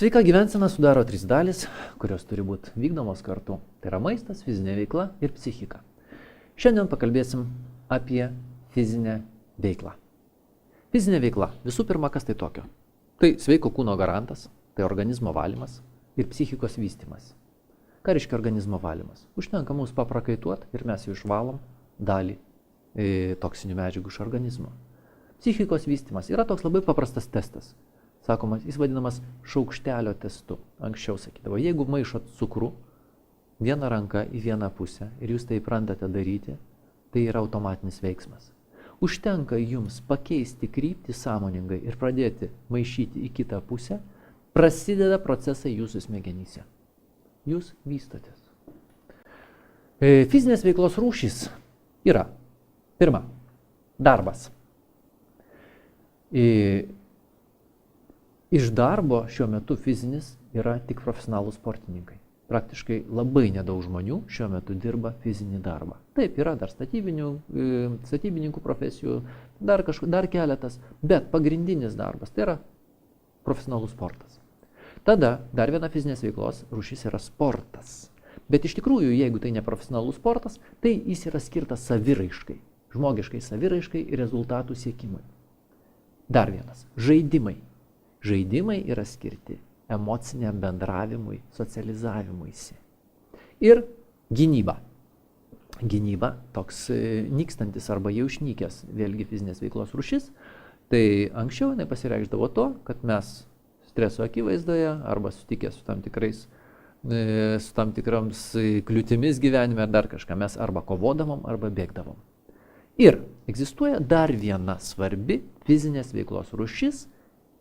Sveika gyvensena sudaro 3 dalis, kurios turi būti vykdomos kartu. Tai yra maistas, fizinė veikla ir psichika. Šiandien pakalbėsim apie fizinę veiklą. Fizinė veikla. Visų pirma, kas tai tokio? Tai sveiko kūno garantas, tai organizmo valymas ir psichikos vystymas. Ką reiškia organizmo valymas? Užtenka mums paprakaituoti ir mes jau išvalom dalį toksinių medžiagų iš organizmo. Psichikos vystymas yra toks labai paprastas testas. Sakomas, jis vadinamas šaukštelio testu. Anksčiau sakydavo, jeigu maišot cukrų vieną ranką į vieną pusę ir jūs tai prantate daryti, tai yra automatinis veiksmas. Užtenka jums pakeisti kryptį sąmoningai ir pradėti maišyti į kitą pusę, prasideda procesai jūsų smegenyse. Jūs vystotės. Fizinės veiklos rūšys yra. Pirma, darbas. Iš darbo šiuo metu fizinis yra tik profesionalūs sportininkai. Praktiškai labai nedaug žmonių šiuo metu dirba fizinį darbą. Taip, yra dar statybininkų profesijų, dar keletas, bet pagrindinis darbas tai yra profesionalus sportas. Tada dar viena fizinės veiklos rūšis yra sportas. Bet iš tikrųjų, jeigu tai ne profesionalus sportas, tai jis yra skirtas saviraiškai, žmogiškai saviraiškai ir rezultatų siekimui. Dar vienas – žaidimai. Žaidimai yra skirti emociniam bendravimui, socializavimuisi. Ir gynyba. Gynyba, toks nykstantis arba jau išnykęs vėlgi fizinės veiklos rūšis, tai anksčiau jinai pasireikšdavo to, kad mes streso akivaizdoje arba sutikę su tam tikroms kliūtimis gyvenime ar dar kažką, mes arba kovodavom, arba bėgdavom. Ir egzistuoja dar viena svarbi fizinės veiklos rūšis,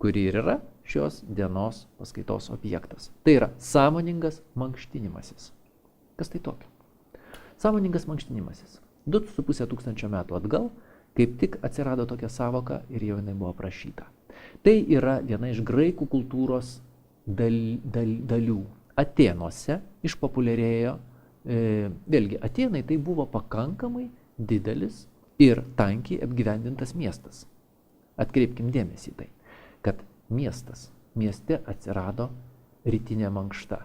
kuri ir yra šios dienos paskaitos objektas. Tai yra sąmoningas mankštinimasis. Kas tai tokio? Sąmoningas mankštinimasis. 2,5 tūkstančio metų atgal kaip tik atsirado tokia sąvoka ir jau jinai buvo aprašyta. Tai yra viena iš graikų kultūros dalių. Atėnuose išpopuliarėjo, vėlgi, Atėnai tai buvo pakankamai didelis ir tankiai apgyvendintas miestas. Atkreipkim dėmesį į tai, kad mieste atsirado rytinė mankšta.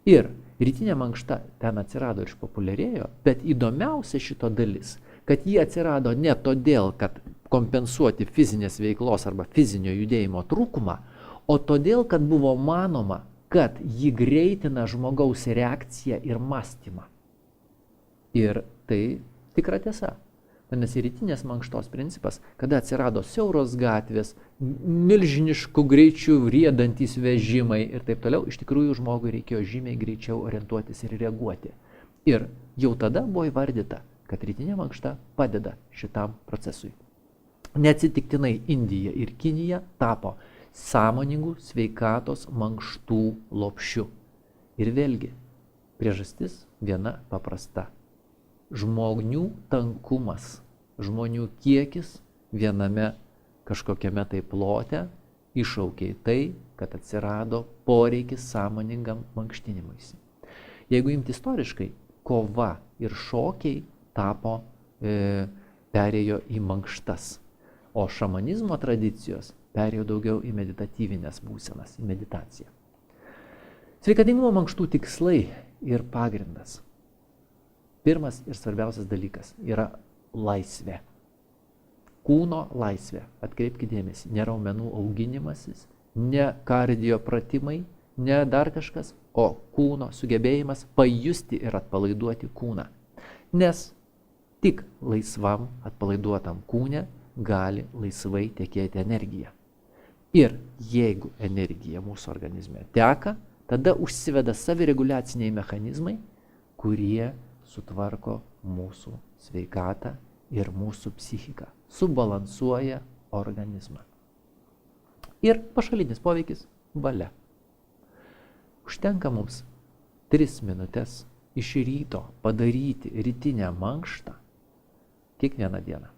Ir rytinė mankšta ten atsirado ir išpopuliarėjo, bet įdomiausia šito dalis, kad ji atsirado ne todėl, kad kompensuoti fizinės veiklos arba fizinio judėjimo trūkumą, o todėl, kad buvo manoma, kad ji greitina žmogaus reakciją ir mąstymą. Ir tai tikra tiesa. Nes rytinės mankštos principas, kada atsirado siauros gatvės, milžiniškų greičių riedantys vežimai ir taip toliau, iš tikrųjų žmogui reikėjo žymiai greičiau orientuotis ir reaguoti. Ir jau tada buvo įvardyta, kad rytinė mankšta padeda šitam procesui. Neatsitiktinai Indija ir Kinija tapo sąmoningų sveikatos mankštų lopšiu. Ir vėlgi, priežastis viena paprasta. Žmonių tankumas, žmonių kiekis viename kažkokiame tai plote iššaukė tai, kad atsirado poreikis sąmoningam mankštinimuisi. Jeigu imti istoriškai, kova ir šokiai perėjo į mankštas, o šamanizmo tradicijos perėjo daugiau į meditatyvinės būsenas, į meditaciją. Sveikatingumo mankštų tikslai ir pagrindas. Pirmas ir svarbiausias dalykas yra laisvė. Kūno laisvė. Atkreipkite dėmesį, ne raumenų auginimasis, ne kardio pratimai, ne dar kažkas, o kūno sugebėjimas pajusti ir atpalaiduoti kūną. Nes tik laisvam atpalaiduotam kūne gali laisvai tekėti energija. Ir jeigu energija mūsų organizme teka, tada užsiveda savireguliaciniai mechanizmai, kurie sutvarko mūsų sveikatą ir mūsų psichiką, subalansuoja organizmą. Ir pašalinis poveikis – valia. Užtenka mums 3 minutes iš ryto padaryti rytinę mankštą kiekvieną dieną.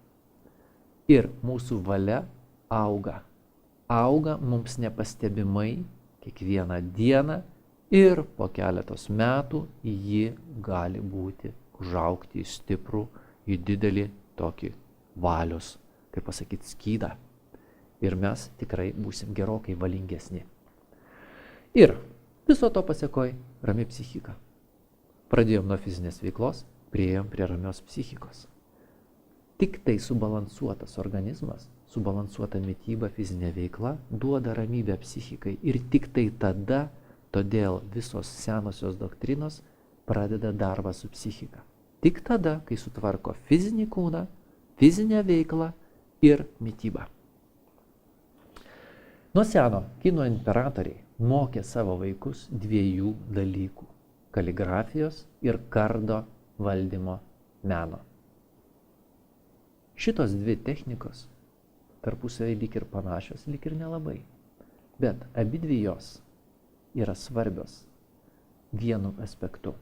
Ir mūsų valia auga. Auga mums nepastebimai kiekvieną dieną. Ir po keletos metų ji gali užaugti į stiprų, į didelį tokį valios, kaip pasakyti, skydą. Ir mes tikrai būsim gerokai valingesni. Ir viso to pasekoj rami psichika. Pradėjom nuo fizinės veiklos, priėjom prie ramios psichikos. Tik tai subalansuotas organizmas, subalansuota mityba, fizinė veikla duoda ramybę psichikai. Ir tik tai tada, todėl visos senosios doktrinos pradeda darbą su psichika. Tik tada, kai sutvarko fizinį kūną, fizinę veiklą ir mitybą. Nuo seno kinų imperatoriai mokė savo vaikus dviejų dalykų – kaligrafijos ir kardo valdymo meno. Šitos dvi technikos tarpusavį lyg ir panašios, lyg ir nelabai. Bet abidvi jos yra svarbios vienu aspektu.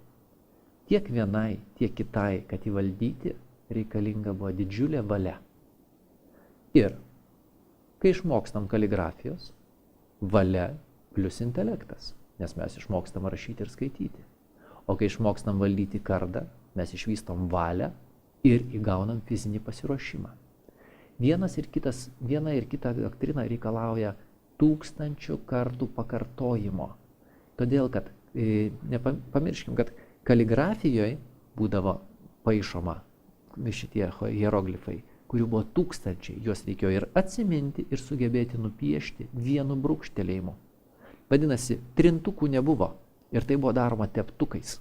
Tiek vienai, tiek kitai, kad įvaldyti, reikalinga buvo didžiulė valia. Ir kai išmokstam kaligrafijos, valia plus intelektas, nes mes išmokstam rašyti ir skaityti. O kai išmokstam valdyti kardą, mes išvystom valią ir įgaunam fizinį pasiruošimą. Viena ir kita doktrina reikalauja 1000 kartų pakartojimo. Todėl, kad nepamirškim, kad kaligrafijoje būdavo paišoma šitie hieroglifai, kurių buvo 1000, juos reikėjo ir atsiminti, ir sugebėti nupiešti vienu brūkštelėjimu. Vadinasi, trintukų nebuvo ir tai buvo daroma teptukais.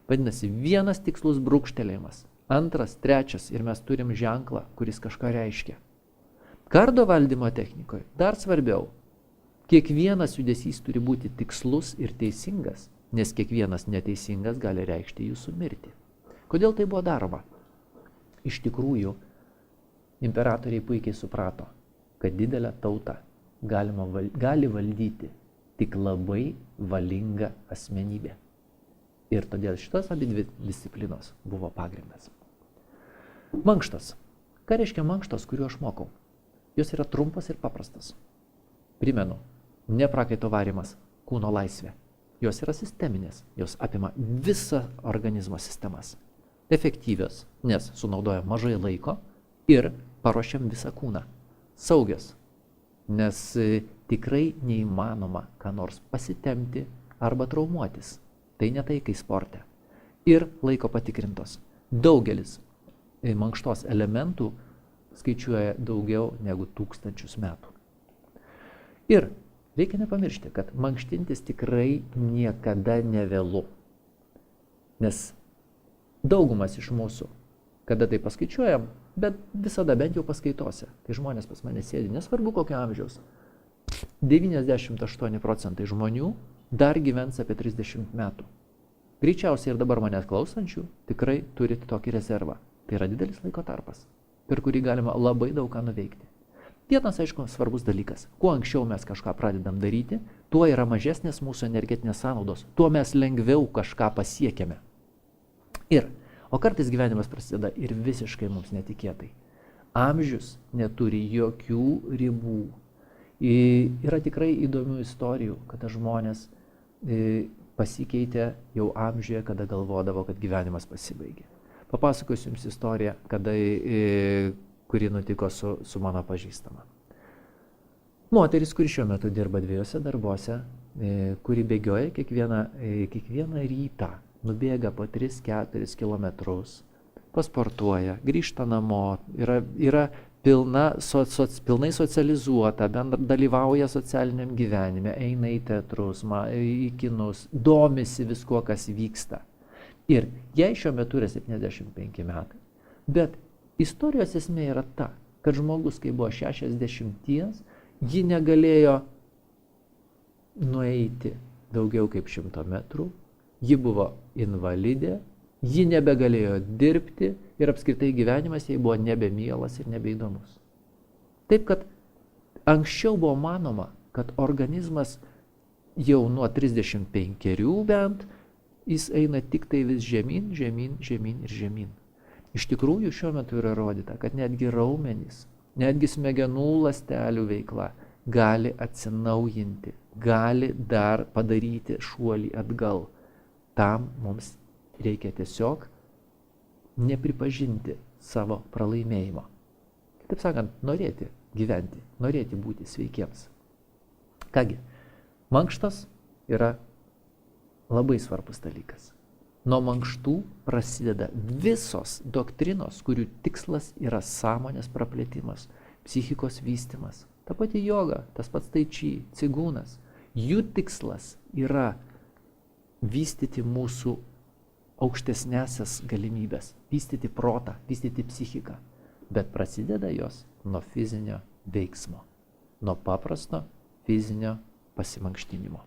Vadinasi, vienas tikslus brūkštelėjimas, antras, trečias ir mes turim ženklą, kuris kažką reiškia. Kardo valdymo technikoje dar svarbiau, kiekvienas judesys turi būti tikslus ir teisingas, nes kiekvienas neteisingas gali reikšti jūsų mirtį. Kodėl tai buvo daroma? Iš tikrųjų, imperatoriai puikiai suprato, kad didelę tautą gali valdyti tik labai valinga asmenybė. Ir todėl šitos abidvi disciplinos buvo pagrindas. Mankštos. Ką reiškia mankštos, kuriuo aš mokau? Jos yra trumpas ir paprastas. Primenu, ne prakaito varymas, kūno laisvė. Jos yra sisteminės, jos apima visą organizmo sistemas. Efektyvios, nes sunaudoja mažai laiko ir paruošiam visą kūną. Saugios, nes tikrai neįmanoma ką nors pasitempti arba traumuotis. Tai ne tai, kai sporte. Ir laiko patikrintos. Daugelis mankštos elementų skaičiuoja daugiau negu 1000 metų. Ir reikia nepamiršti, kad mankštintis tikrai niekada nevėlu. Nes daugumas iš mūsų, kada tai paskaičiuojam, bet visada bent jau paskaitose, kai žmonės pas mane sėdi, nesvarbu kokio amžiaus, 98% žmonių dar gyvens apie 30 metų. Greičiausiai ir dabar manęs klausančių tikrai turit tokį rezervą. Tai yra didelis laiko tarpas, per kurį galima labai daug ką nuveikti. Vienas, aišku, svarbus dalykas. Kuo anksčiau mes kažką pradedam daryti, tuo yra mažesnės mūsų energetinės sąnaudos, tuo mes lengviau kažką pasiekiame. O kartais gyvenimas prasideda ir visiškai mums netikėtai. Amžius neturi jokių ribų. Yra tikrai įdomių istorijų, kada žmonės pasikeitė jau amžiuje, kada galvodavo, kad gyvenimas pasibaigė. Papasakosiu jums istoriją, kuri nutiko su mano pažįstama. Moteris, kuri šiuo metu dirba 2 darbuose, kuri bėgioja kiekvieną rytą, nubėga po 3-4 kilometrus, pasportuoja, grįžta namo, yra pilnai socializuota, dalyvauja socialiniam gyvenime, eina į teatrus, į kinus, domisi viskuo, kas vyksta. Ir jai šiuo metu yra 75 metai. Bet istorijos esmė yra ta, kad žmogus, kai buvo 60, ji negalėjo nueiti daugiau kaip 100 metrų, ji buvo invalidė, ji nebegalėjo dirbti ir apskritai gyvenimas jai buvo nebemielas ir nebeįdomus. Taip, kad anksčiau buvo manoma, kad organizmas jau nuo 35 bent, jis eina tik tai vis žemyn ir žemyn. Iš tikrųjų šiuo metu yra rodyta, kad netgi raumenys, netgi smegenų ląstelių veikla gali atsinaujinti, gali dar padaryti šuolį atgal. Tam mums reikia tiesiog nepripažinti savo pralaimėjimo. Kitaip sakant, norėti gyventi, norėti būti sveikiems. Kągi, mankštos yra labai svarbus dalykas. Nuo mankštų prasideda visos doktrinos, kurių tikslas yra sąmonės praplėtimas, psichikos vystimas. Ta pati joga, tas pats tai či, cigūnas. Jų tikslas yra vystyti mūsų aukštesnėsias galimybės, vystyti protą, vystyti psichiką. Bet prasideda jos nuo fizinio veiksmo, nuo paprasto fizinio pasimankštinimo.